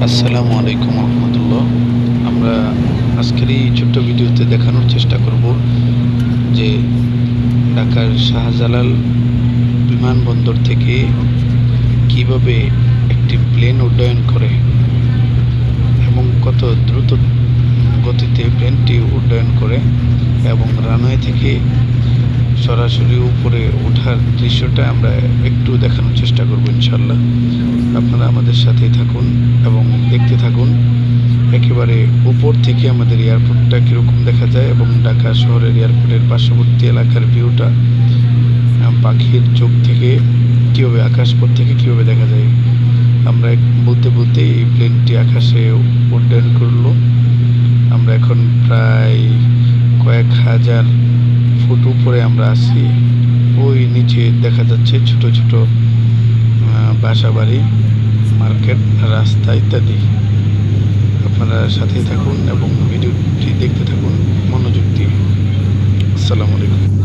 আসসালামু আলাইকুম রহমতুল্লাহ। আমরা আজকের এই ছোট্ট ভিডিওতে দেখানোর চেষ্টা করব যে ঢাকার শাহজালাল বিমানবন্দর থেকে কিভাবে একটি প্লেন উড্ডয়ন করে এবং কত দ্রুত গতিতে প্লেনটি উড্ডয়ন করে এবং রানওয়ে থেকে সরাসরি উপরে ওঠার দৃশ্যটা আমরা একটু দেখানোর চেষ্টা করব ইনশাল্লাহ। আপনারা আমাদের সাথেই থাকুন এবং দেখতে থাকুন একেবারে উপর থেকে আমাদের এয়ারপোর্টটা কীরকম দেখা যায় এবং ঢাকা শহরের এয়ারপোর্টের পার্শ্ববর্তী এলাকার ভিউটা পাখির চোখ থেকে কীভাবে আকাশপথ থেকে কীভাবে দেখা যায়। আমরা বলতে বলতে এই প্লেনটি আকাশে উড্ডয়ন করলো। আমরা এখন প্রায় কয়েক হাজার ফুট উপরে আমরা আছি। ওই নিচে দেখা যাচ্ছে ছোট ছোট বাসাবাড়ি, মার্কেট, রাস্তা ইত্যাদি। আপনারা সাথেই থাকুন এবং ভিডিওটি দেখতে থাকুন মনোযোগ দিয়ে। আসসালামু আলাইকুম।